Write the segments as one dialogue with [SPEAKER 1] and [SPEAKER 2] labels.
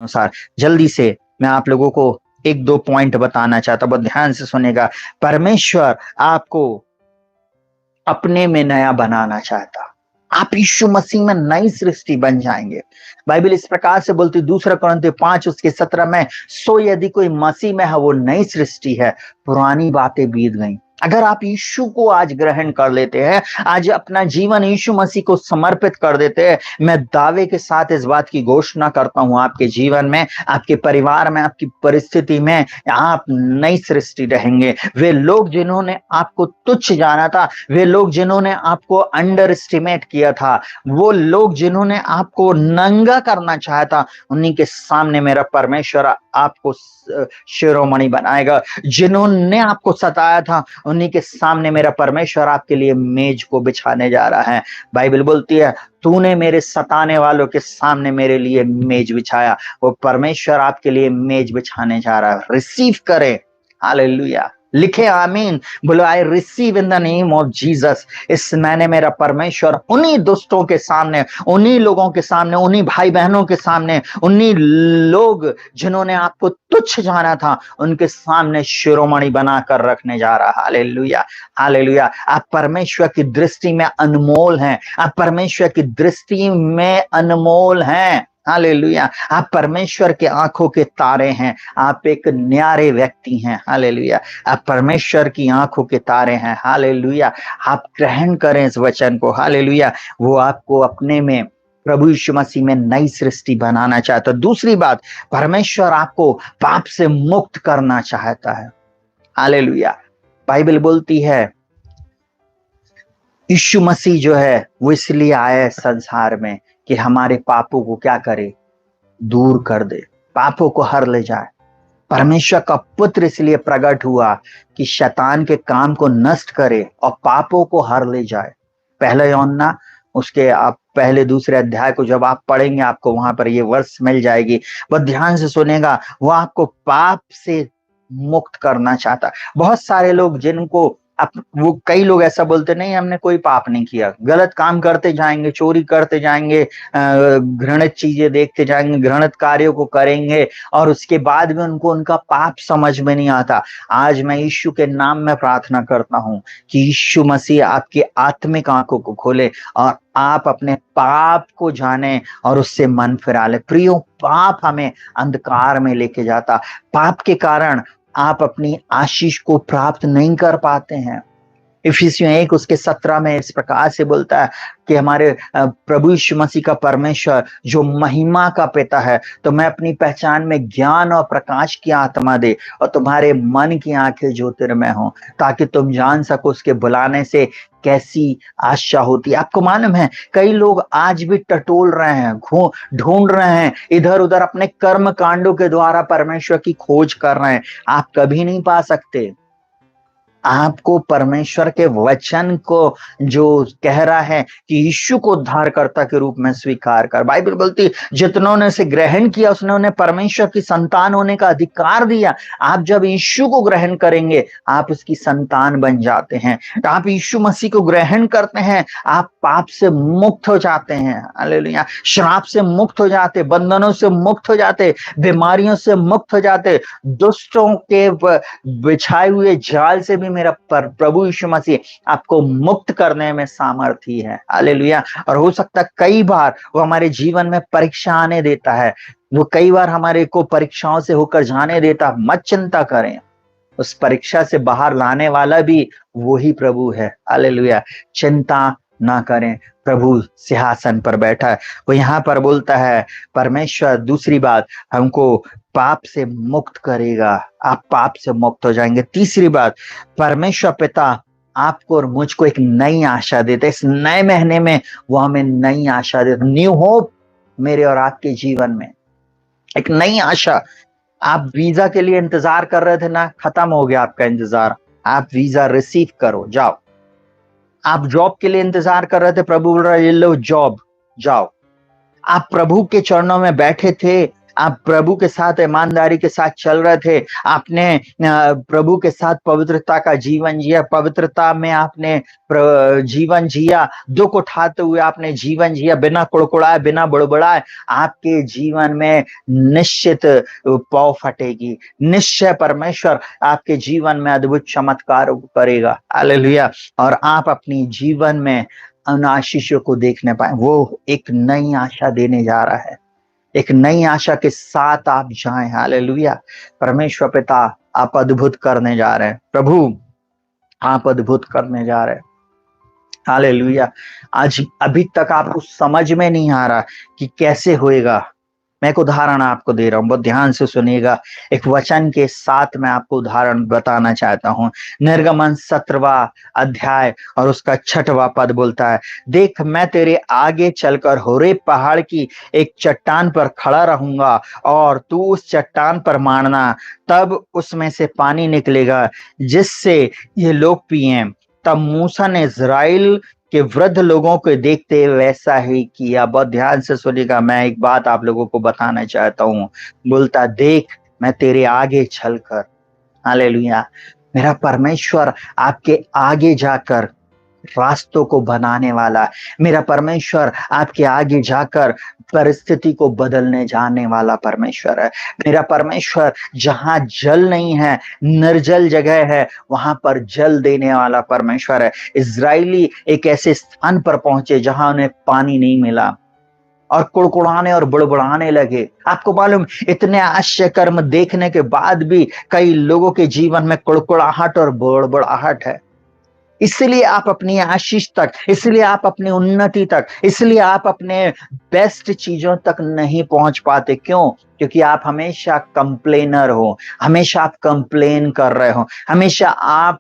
[SPEAKER 1] अनुसार। जल्दी से मैं आप लोगों को एक दो पॉइंट बताना चाहता हूं, बहुत ध्यान से सुनेगा। परमेश्वर आपको अपने में नया बनाना चाहता। आप यीशु मसीह में नई सृष्टि बन जाएंगे। बाइबल इस प्रकार से बोलती, दूसरा कुरिन्थियों 5:17 में, सो यदि कोई मसीह में है वो नई सृष्टि है, पुरानी बातें बीत गई। अगर आप यीशु को आज ग्रहण कर लेते हैं, आज अपना जीवन यीशु मसीह को समर्पित कर देते हैं, मैं दावे के साथ इस बात की घोषणा करता हूं, आपके जीवन में, आपके परिवार में, आपकी परिस्थिति में आप नई सृष्टि रहेंगे। वे लोग जिन्होंने आपको तुच्छ जाना था, वे लोग जिन्होंने आपको अंडर एस्टिमेट किया था, वो लोग जिन्होंने आपको नंगा करना चाहा था, उन्हीं के सामने मेरा परमेश्वर आपको शिरोमणि बनाएगा। जिन्होंने आपको सताया था, उन्हीं के सामने मेरा परमेश्वर आपके लिए मेज को बिछाने जा रहा है। बाइबल बोलती है, तूने मेरे सताने वालों के सामने मेरे लिए मेज बिछाया। वो परमेश्वर आपके लिए मेज बिछाने जा रहा है। रिसीव करें। हालेलुया। लिखे आमीन। बोलो, I receive in the name of Jesus. इस महीने मेरा परमेश्वर उन्हीं दुष्टों के सामने, उन्हीं लोगों के सामने, उन्हीं भाई बहनों के सामने, उन्हीं लोग जिन्होंने आपको तुच्छ जाना था, उनके सामने शिरोमणि बनाकर रखने जा रहा। Hallelujah, hallelujah. आप परमेश्वर की दृष्टि में अनमोल हैं। आप परमेश्वर की दृष्टि में अनमोल हैं। हालेलुया। आप परमेश्वर के आंखों के तारे हैं। आप एक न्यारे व्यक्ति हैं। हालेलुया। आप परमेश्वर की आंखों के तारे हैं। हालेलुया। आप ग्रहण करें इस वचन को। हालेलुया। वो आपको अपने में, प्रभु यीशु मसीह में नई सृष्टि बनाना चाहता है। दूसरी बात, परमेश्वर आपको पाप से मुक्त करना चाहता है। हालेलुया। बाइबल बोलती है, यीशु मसीह जो है वो इसलिए आया है संसार में कि हमारे पापों को क्या करे, दूर कर दे, पापों को हर ले जाए। परमेश्वर का पुत्र इसलिए प्रकट हुआ कि शैतान के काम को नष्ट करे और पापों को हर ले जाए। पहला यूहन्ना उसके आप पहले दूसरे अध्याय को जब आप पढ़ेंगे, आपको वहां पर ये वर्ष मिल जाएगी। बहुत ध्यान से सुनेगा। वो आपको पाप से मुक्त करना चाहता। बहुत सारे लोग जिनको वो कई लोग ऐसा बोलते, नहीं हमने कोई पाप नहीं किया, गलत काम करते जाएंगे, चोरी करते जाएंगे, घृणित चीजें देखते जाएंगे, घृणित कार्यों को करेंगे, और उसके बाद भी उनको उनका पाप समझ में नहीं आता। आज मैं यीशु के नाम में प्रार्थना करता हूं कि यीशु मसीह आपकी आत्मिक आंखों को खोले और आप अपने पाप को जाने और उससे मन फिरा ले। प्रियो, पाप हमें अंधकार में लेके जाता। पाप के कारण आप अपनी आशीष को प्राप्त नहीं कर पाते हैं। इफिसियों 1:17 में इस प्रकार से बोलता है कि हमारे प्रभु यीशु मसीह का परमेश्वर जो महिमा का पिता है, तो मैं अपनी पहचान में ज्ञान और प्रकाश की आत्मा दे और तुम्हारे मन की आंखें ज्योतिर्मय हो, ताकि तुम जान सको उसके बुलाने से कैसी आशा होती है। आपको मालूम है, कई लोग आज भी टटोल रहे हैं, ढूंढ रहे हैं, इधर उधर अपने कर्म कांडों के द्वारा परमेश्वर की खोज कर रहे हैं। आप कभी नहीं पा सकते। आपको परमेश्वर के वचन को जो कह रहा है कि यीशु को उद्धारकर्ता के रूप में स्वीकार कर। बाइबल बोलती, जितनों ने इसे ग्रहण किया उसने उन्हें परमेश्वर की संतान होने का अधिकार दिया। आप जब यीशु को ग्रहण करेंगे, आप उसकी संतान बन जाते हैं। तो आप यीशु मसीह को ग्रहण करते हैं, आप पाप से मुक्त हो जाते हैं। हालेलुया। श्राप से मुक्त हो जाते, बंधनों से मुक्त हो जाते, बीमारियों से मुक्त हो जाते, दुष्टों के बिछाए हुए जाल से भी मेरा प्रभु यीशु मसीह आपको मुक्त करने में सामर्थी है। हालेलुया। और हो सकता है कई बार वो हमारे जीवन में परीक्षा आने देता है, वो कई बार हमारे को परीक्षाओं से होकर जाने देता। मत चिंता करें, उस परीक्षा से बाहर लाने वाला भी वही प्रभु है। हालेलुया। चिंता ना करें, प्रभु सिंहासन पर बैठा है। वो यहाँ पर बोलता है, परमेश्वर दूसरी बात हमको पाप से मुक्त करेगा। आप पाप से मुक्त हो जाएंगे। तीसरी बात, परमेश्वर पिता आपको और मुझको एक नई आशा देते। इस नए महीने में वो हमें नई आशा देते। न्यू होप मेरे और आपके जीवन में एक नई आशा। आप वीजा के लिए इंतजार कर रहे थे ना, खत्म हो गया आपका इंतजार। आप वीजा रिसीव करो, जाओ। आप जॉब के लिए इंतजार कर रहे थे, प्रभु बोल रहा है ये लो जॉब, जाओ। आप प्रभु के चरणों में बैठे थे, आप प्रभु के साथ ईमानदारी के साथ चल रहे थे, आपने प्रभु के साथ पवित्रता का जीवन जिया, पवित्रता में आपने जीवन जिया, दुख उठाते हुए आपने जीवन जिया, बिना कुड़कुड़ाए, बिना बड़बड़ाए, आपके जीवन में निश्चित पौ फटेगी। निश्चय परमेश्वर आपके जीवन में अद्भुत चमत्कार करेगा। हालेलुया। और आप अपनी जीवन में उन आशीषों को देखने पाए। वो एक नई आशा देने जा रहा है, एक नई आशा के साथ आप जाएं। हालेलुया। परमेश्वर पिता, आप अद्भुत करने जा रहे हैं। प्रभु, आप अद्भुत करने जा रहे हैं। हालेलुया। आज अभी तक आपको समझ में नहीं आ रहा कि कैसे होएगा। मैं एक उदाहरण आपको दे रहा हूं, बहुत ध्यान से सुनिएगा। एक वचन के साथ मैं आपको उदाहरण बताना चाहता हूं। निर्गमन 17वां अध्याय और उसका 6वां पद बोलता है, देख मैं तेरे आगे चलकर होरेब पहाड़ की एक चट्टान पर खड़ा रहूंगा और तू उस चट्टान पर मारना, तब उसमें से पानी निकलेगा जिससे ये लोग पिए। तब मूसा ने इस्राएल कि वृद्ध लोगों को देखते वैसा ही किया। बहुत ध्यान से सुनिएगा, मैं एक बात आप लोगों को बताना चाहता हूँ। बोलता, देख मैं तेरे आगे चलकर, हालेलुया, मेरा परमेश्वर आपके आगे जाकर रास्तों को बनाने वाला, मेरा परमेश्वर आपके आगे जाकर परिस्थिति को बदलने जाने वाला परमेश्वर है। मेरा परमेश्वर जहां जल नहीं है, निर्जल जगह है, वहां पर जल देने वाला परमेश्वर है। इजरायली एक ऐसे स्थान पर पहुंचे जहां उन्हें पानी नहीं मिला और कुड़कुड़ाने और बुड़बुड़ाने लगे। आपको मालूम, इतने आश्चर्य कर्म देखने के बाद भी कई लोगों के जीवन में कुड़कुड़ाहट और बुड़बुड़ाहट है। इसलिए आप अपनी आशीष तक, इसलिए आप अपनी उन्नति तक, इसलिए आप अपने बेस्ट चीजों तक नहीं पहुंच पाते। क्यों? क्योंकि आप हमेशा कंप्लेनर हो, हमेशा आप कंप्लेन कर रहे हो, हमेशा आप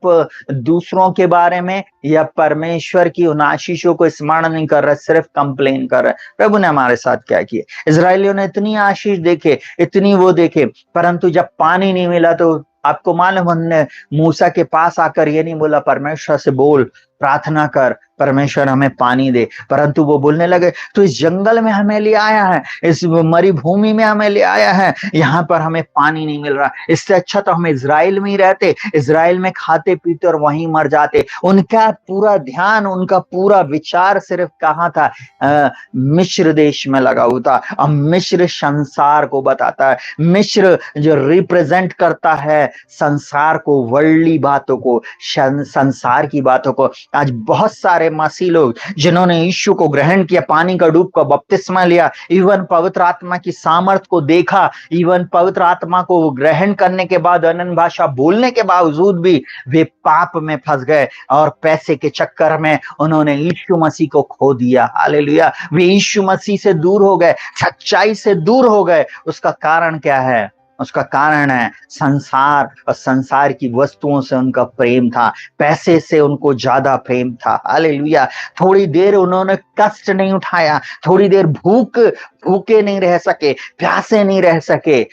[SPEAKER 1] दूसरों के बारे में या परमेश्वर की उन आशीषों को स्मरण नहीं कर रहे, सिर्फ कंप्लेन कर रहे। प्रभु ने हमारे साथ क्या किया? इजरायलियों ने इतनी आशीष देखे, इतनी वो देखे, परंतु जब पानी नहीं मिला तो आपको मालूम, उन्होंने मूसा के पास आकर ये नहीं बोला परमेश्वर से बोल, प्रार्थना कर, परमेश्वर हमें पानी दे, परंतु वो बोलने लगे तो इस जंगल में हमें ले आया है, इस मरुभूमि में हमें ले आया है, यहाँ पर हमें पानी नहीं मिल रहा, इससे अच्छा तो हम इजराइल में ही रहते, इजराइल में खाते पीते और वहीं मर जाते। उनका पूरा ध्यान, उनका पूरा विचार सिर्फ कहाँ था? मिस्र देश में लगा हुआ था। अब मिस्र संसार को बताता है, मिस्र जो रिप्रेजेंट करता है संसार को, वर्ल्डली बातों को, संसार की बातों को। आज बहुत सारे मसीह लोग जिन्होंने यीशु को ग्रहण किया, पानी का डूब का बपतिस्मा लिया, इवन पवित्र आत्मा की सामर्थ को देखा, इवन पवित्र आत्मा को ग्रहण करने के बाद अनन्य भाषा बोलने के बावजूद भी वे पाप में फंस गए और पैसे के चक्कर में उन्होंने यीशु मसीह को खो दिया। हालेलुया। वे यीशु मसीह से दूर हो गए, सच्चाई से दूर हो गए। उसका कारण क्या है? उसका कारण है संसार और संसार की वस्तुओं से उनका प्रेम था, पैसे से उनको ज्यादा प्रेम था। हालेलुया। थोड़ी देर उन्होंने कष्ट नहीं उठाया, थोड़ी देर भूखे नहीं रह सके, प्यासे नहीं रह सके।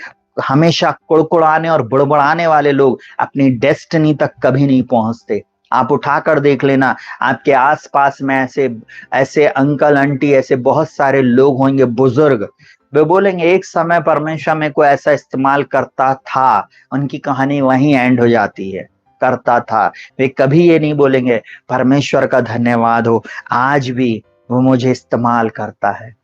[SPEAKER 1] हमेशा कुड़कुड़ाने और बुड़बुड़ाने वाले लोग अपनी डेस्टिनी तक कभी नहीं पहुंचते। आप उठाकर देख लेना, आपके आसपास में ऐसे ऐसे अंकल आंटी, ऐसे बहुत सारे लोग होंगे, बुजुर्ग, वे बोलेंगे एक समय परमेश्वर में को ऐसा इस्तेमाल करता था, उनकी कहानी वहीं एंड हो जाती है, करता था। वे कभी ये नहीं बोलेंगे परमेश्वर का धन्यवाद हो, आज भी वो मुझे इस्तेमाल करता है।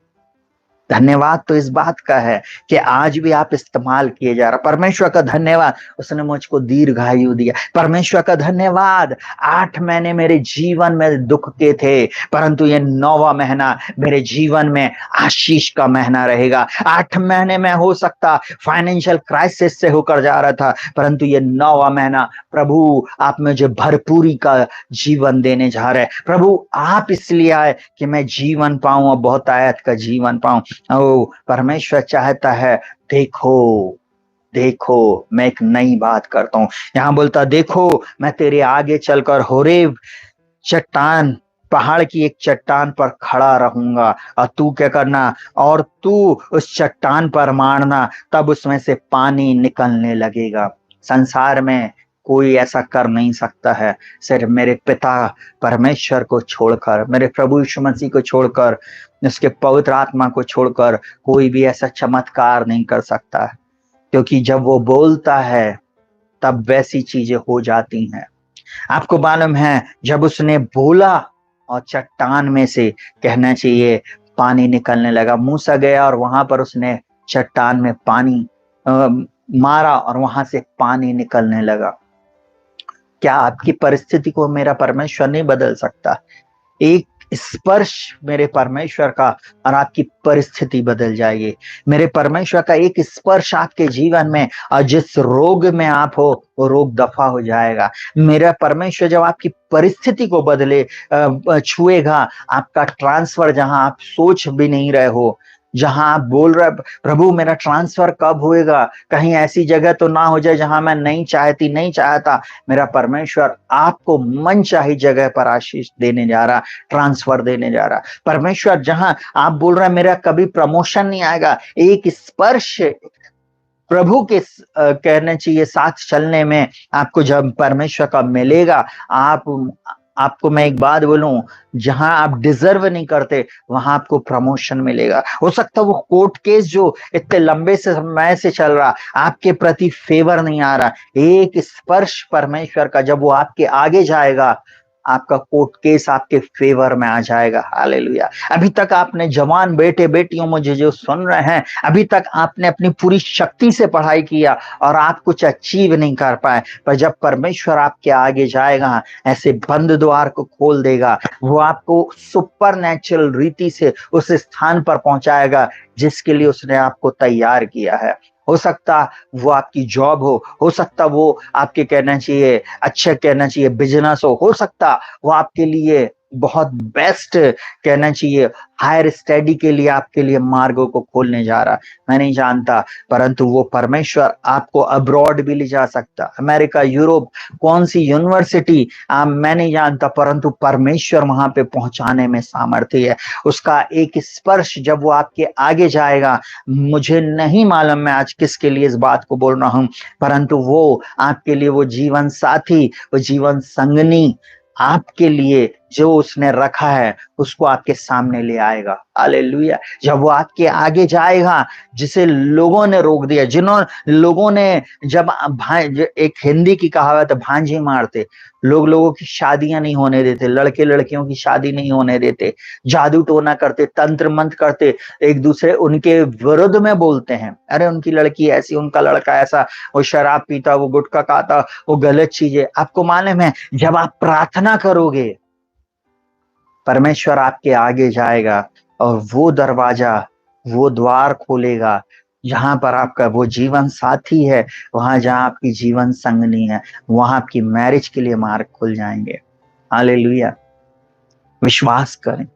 [SPEAKER 1] धन्यवाद तो इस बात का है कि आज भी आप इस्तेमाल किए जा रहा। परमेश्वर का धन्यवाद, उसने मुझको दीर्घायु दिया। परमेश्वर का धन्यवाद, 8 महीने मेरे जीवन में दुख के थे, परंतु ये 9वां महीना मेरे जीवन में आशीष का महीना रहेगा। 8 महीने में हो सकता फाइनेंशियल क्राइसिस से होकर जा रहा था, परंतु ये 9वां महीना प्रभु आप मुझे भरपूरी का जीवन देने जा रहे। प्रभु आप इसलिए आए कि मैं जीवन पाऊं और बहुत आयत का जीवन पाऊं। ओ परमेश्वर चाहता है, देखो देखो मैं एक नई बात करता हूं। यहां बोलता, देखो मैं तेरे आगे चलकर होरेब चट्टान, पहाड़ की एक चट्टान पर खड़ा रहूंगा और तू क्या करना, और तू उस चट्टान पर मारना, तब उसमें से पानी निकलने लगेगा। संसार में कोई ऐसा कर नहीं सकता है, सिर्फ मेरे पिता परमेश्वर को छोड़कर, मेरे प्रभु यीशु मसीह को छोड़कर, उसके पवित्र आत्मा को छोड़कर कोई भी ऐसा चमत्कार नहीं कर सकता है। क्योंकि जब वो बोलता है तब वैसी चीजें हो जाती हैं। आपको मालूम है, जब उसने बोला और चट्टान में से, कहना चाहिए, पानी निकलने लगा। मूसा गया और वहां पर उसने चट्टान में पानी मारा और वहां से पानी निकलने लगा। क्या आपकी परिस्थिति को मेरा परमेश्वर नहीं बदल सकता? एक स्पर्श मेरे परमेश्वर का और आपकी परिस्थिति बदल जाएगी। मेरे परमेश्वर का एक स्पर्श आपके जीवन में, और जिस रोग में आप हो वो रोग दफा हो जाएगा। मेरा परमेश्वर जब आपकी परिस्थिति को बदले, छुएगा, आपका ट्रांसफर जहां आप सोच भी नहीं रहे हो, जहां आप बोल रहे प्रभु मेरा ट्रांसफर कब होएगा, कहीं ऐसी जगह तो ना हो जाए जहां मैं नहीं चाहता, मेरा परमेश्वर आपको मनचाही जगह पर आशीष देने जा रहा, ट्रांसफर देने जा रहा। परमेश्वर जहां आप बोल रहे हैं मेरा कभी प्रमोशन नहीं आएगा, एक स्पर्श प्रभु के कहना चाहिए साथ चलने में आपको जब परमेश्वर का मिलेगा, आपको मैं एक बात बोलूं, जहां आप डिजर्व नहीं करते वहां आपको प्रमोशन मिलेगा। हो सकता है वो कोर्ट केस जो इतने लंबे समय से चल रहा, आपके प्रति फेवर नहीं आ रहा, एक स्पर्श परमेश्वर का जब वो आपके आगे जाएगा, आपका कोर्ट केस आपके फेवर में आ जाएगा। हालेलुया। अभी तक आपने जवान बेटे बेटियों मुझे जो सुन रहे हैं, अभी तक आपने अपनी पूरी शक्ति से पढ़ाई किया और आप कुछ अचीव नहीं कर पाए, पर जब परमेश्वर आपके आगे जाएगा, ऐसे बंद द्वार को खोल देगा, वो आपको सुपरनैचुरल रीति से उस स्थान पर पहुंचाएगा जिसके लिए उसने आपको तैयार किया है। हो सकता वो आपकी जॉब हो सकता वो आपके कहना चाहिए अच्छा कहना चाहिए बिजनेस हो सकता वो आपके लिए बहुत बेस्ट कहना चाहिए हायर स्टडी के लिए आपके लिए मार्गों को खोलने जा रहा। मैं नहीं जानता, परंतु वो परमेश्वर आपको अब्रॉड भी ले जा सकता, अमेरिका, यूरोप, कौन सी यूनिवर्सिटी मैं नहीं जानता, परंतु परमेश्वर वहां पे पहुंचाने में सामर्थ्य है। उसका एक स्पर्श जब वो आपके आगे जाएगा, मुझे नहीं मालूम मैं आज किसके लिए इस बात को बोल रहा हूं, परंतु वो आपके लिए वो जीवन साथी, वो जीवन संगनी आपके लिए जो उसने रखा है उसको आपके सामने ले आएगा। हालेलुया। जब वो आपके आगे जाएगा, जिसे लोगों ने रोक दिया, लोगों ने जब एक हिंदी की कहावत है भांजी मारते, लोगों की शादियां नहीं होने देते, लड़के लड़कियों की शादी नहीं होने देते, जादू टोना करते, तंत्र मंत्र करते, एक दूसरे उनके विरुद्ध में बोलते हैं, अरे उनकी लड़की ऐसी, उनका लड़का ऐसा, वो शराब पीता, वो गुटखा खाता, वो गलत चीजें। आपको मालूम है, जब आप प्रार्थना करोगे परमेश्वर आपके आगे जाएगा और वो दरवाजा, वो द्वार खोलेगा जहां पर आपका वो जीवन साथी है, वहां जहां आपकी जीवन संगनी है, वहां आपकी मैरिज के लिए मार्ग खुल जाएंगे। हालेलुया। विश्वास करें,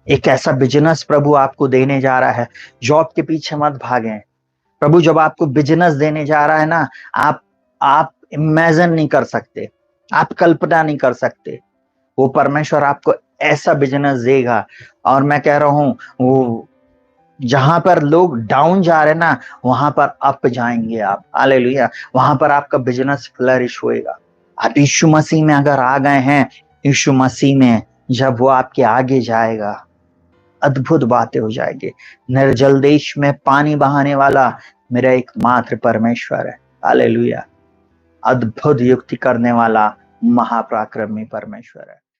[SPEAKER 1] एक ऐसा बिजनेस प्रभु आपको देने जा रहा है, जॉब के पीछे मत भागें। प्रभु जब आपको बिजनेस देने जा रहा है ना, आप इमेजिन नहीं कर सकते, आप कल्पना नहीं कर सकते, वो परमेश्वर आपको ऐसा बिजनेस देगा। और मैं कह रहा हूं, वो जहां पर लोग डाउन जा रहे हैं ना, वहां पर अप जाएंगे आप। हालेलुया। वहां पर आपका बिजनेस फ्लरिश होएगा। आप यीशु मसीह में अगर आ गए हैं, यीशु मसीह में जब वो आपके आगे जाएगा, अद्भुत बातें हो जाएगी। निर्जल देश में पानी बहाने वाला मेरा एकमात्र परमेश्वर है। हालेलुया। अद्भुत युक्ति करने वाला महापराक्रमी परमेश्वर है।